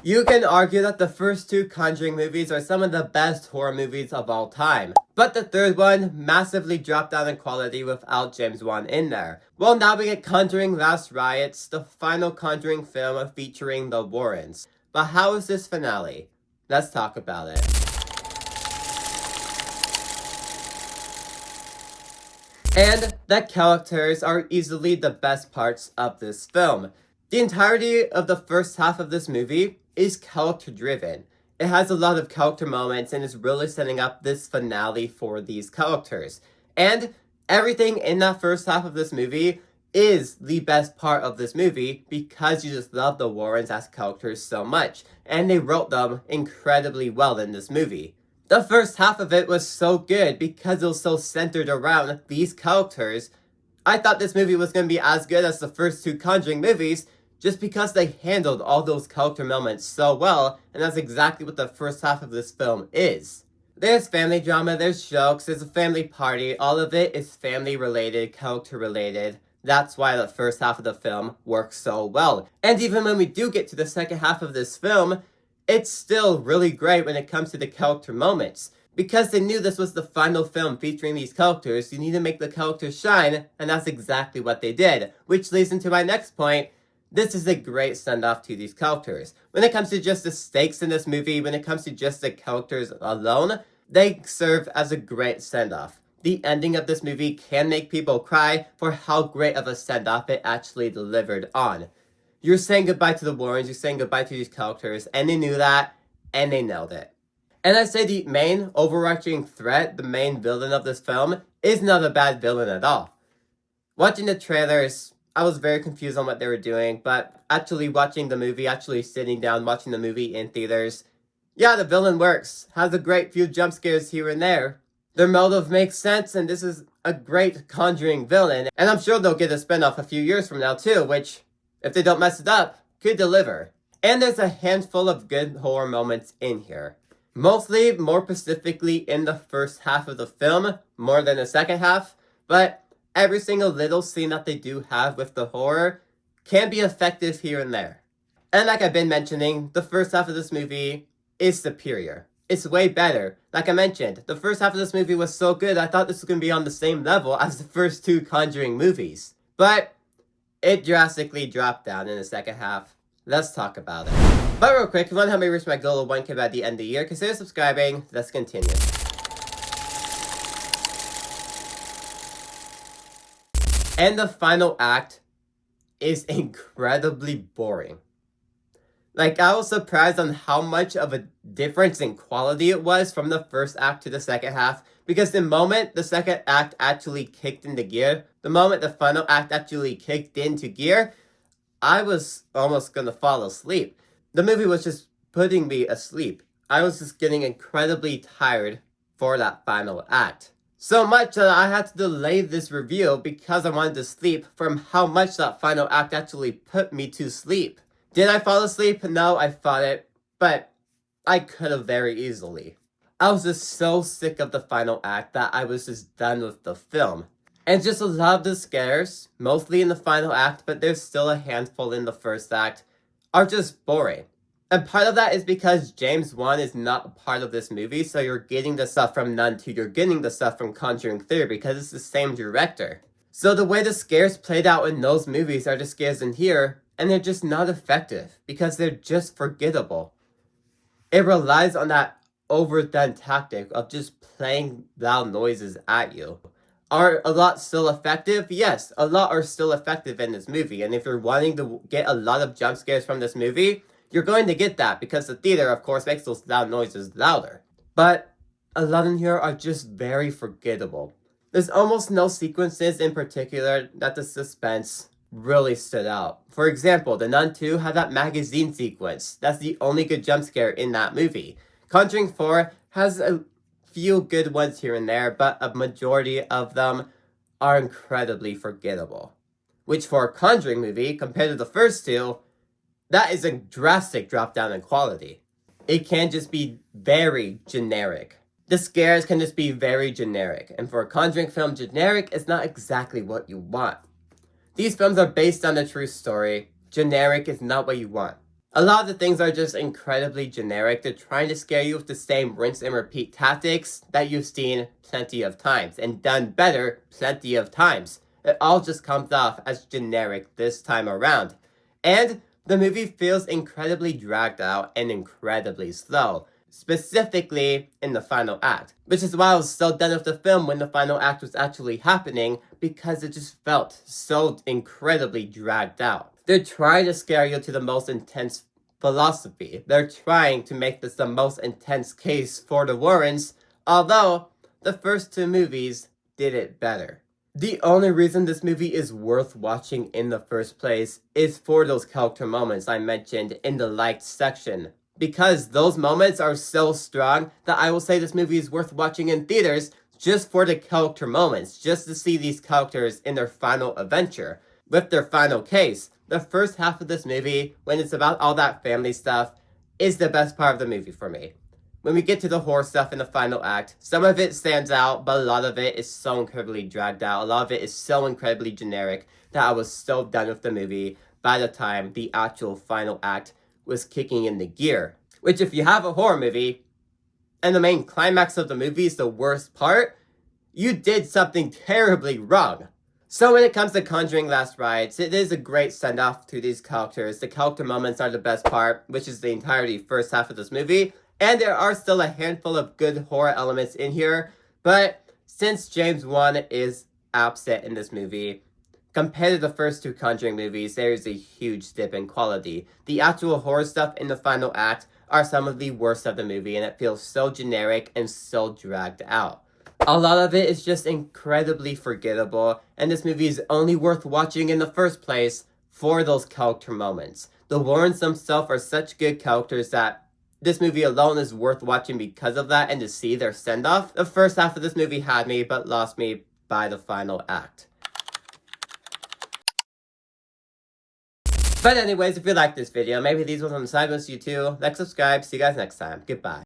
You can argue that the first two Conjuring movies are some of the best horror movies of all time, but the third one massively dropped down in quality without James Wan in there. Well, now we get Conjuring Last Rites, the final Conjuring film featuring the Warrens. But how is this finale? Let's talk about it. And the characters are easily the best parts of this film. The entirety of the first half of this movie is character driven. It has a lot of character moments and is really setting up this finale for these characters. And everything in that first half of this movie is the best part of this movie because you just love the Warrens as characters so much. And they wrote them incredibly well in this movie. The first half of it was so good because it was so centered around these characters. I thought this movie was going to be as good as the first two Conjuring movies just because they handled all those character moments so well, and that's exactly what the first half of this film is. There's family drama, there's jokes, there's a family party, all of it is family related, character related. That's why the first half of the film works so well. And even when we do get to the second half of this film, it's still really great when it comes to the character moments. Because they knew this was the final film featuring these characters, you need to make the characters shine, and that's exactly what they did. Which leads into my next point. This is a great send-off to these characters. When it comes to just the stakes in this movie, when it comes to just the characters alone, they serve as a great send-off. The ending of this movie can make people cry for how great of a send-off it actually delivered on. You're saying goodbye to the Warrens, you're saying goodbye to these characters, and they knew that, and they nailed it. And I'd say the main overarching threat, the main villain of this film, is not a bad villain at all. Watching the trailers, I was very confused on what they were doing, but actually watching the movie, actually sitting down watching the movie in theaters, yeah, the villain works. Has a great few jump scares here and there. Their motive makes sense, and this is a great Conjuring villain. And I'm sure they'll get a spinoff a few years from now too, which, if they don't mess it up, could deliver. And there's a handful of good horror moments in here. Mostly, more specifically in the first half of the film, more than the second half, but every single little scene that they do have with the horror can be effective here and there. And like I've been mentioning, the first half of this movie is superior. It's way better. Like I mentioned, the first half of this movie was so good, I thought this was going to be on the same level as the first two Conjuring movies. But it drastically dropped down in the second half. Let's talk about it. But real quick, if you want to help me reach my goal of 1K by the end of the year, consider subscribing. Let's continue. And the final act is incredibly boring. Like, I was surprised on how much of a difference in quality it was from the first act to the second half, because the moment the second act actually kicked into gear, the moment the final act actually kicked into gear, I was almost gonna fall asleep. The movie was just putting me asleep. I was just getting incredibly tired for that final act. So much that I had to delay this review because I wanted to sleep from how much that final act actually put me to sleep. Did I fall asleep? No, I fought it, but I could have very easily. I was just so sick of the final act that I was just done with the film. And just a lot of the scares, mostly in the final act, but there's still a handful in the first act, are just boring. And part of that is because James Wan is not a part of this movie, so you're getting the stuff from Nun 2, you're getting the stuff from Conjuring 3 because it's the same director. So the way the scares played out in those movies are the scares in here, and they're just not effective because they're just forgettable. It relies on that overdone tactic of just playing loud noises at you. Are a lot still effective? Yes, a lot are still effective in this movie, and if you're wanting to get a lot of jump scares from this movie, you're going to get that because the theater, of course, makes those loud noises louder. But a lot in here are just very forgettable. There's almost no sequences in particular that the suspense really stood out. For example, The Nun 2 had that magazine sequence. That's the only good jump scare in that movie. Conjuring 4 has a few good ones here and there, but a majority of them are incredibly forgettable. Which for a Conjuring movie, compared to the first two, that is a drastic drop down in quality. It can just be very generic. The scares can just be very generic, and for a Conjuring film, generic is not exactly what you want. These films are based on a true story. Generic is not what you want. A lot of the things are just incredibly generic. They're trying to scare you with the same rinse and repeat tactics that you've seen plenty of times and done better plenty of times. It all just comes off as generic this time around. And the movie feels incredibly dragged out and incredibly slow, specifically in the final act. Which is why I was so done with the film when the final act was actually happening, because it just felt so incredibly dragged out. They're trying to scare you to the most intense philosophy. They're trying to make this the most intense case for the Warrens, although the first two movies did it better. The only reason this movie is worth watching in the first place is for those character moments I mentioned in the liked section. Because those moments are so strong that I will say this movie is worth watching in theaters just for the character moments, just to see these characters in their final adventure, with their final case. The first half of this movie, when it's about all that family stuff, is the best part of the movie for me. When we get to the horror stuff in the final act, some of it stands out, but a lot of it is so incredibly dragged out. A lot of it is so incredibly generic that I was so done with the movie by the time the actual final act was kicking into gear. Which, if you have a horror movie, and the main climax of the movie is the worst part, you did something terribly wrong. So when it comes to Conjuring Last Rites, it is a great send-off to these characters. The character moments are the best part, which is the entirety first half of this movie. And there are still a handful of good horror elements in here. But since James Wan is absent in this movie, compared to the first two Conjuring movies, there is a huge dip in quality. The actual horror stuff in the final act are some of the worst of the movie, and it feels so generic and so dragged out. A lot of it is just incredibly forgettable, and this movie is only worth watching in the first place for those character moments. The Warrens themselves are such good characters that this movie alone is worth watching because of that and to see their send-off. The first half of this movie had me, but lost me by the final act. But anyways, if you liked this video, maybe these ones on the side was you too. Like, subscribe, see you guys next time. Goodbye.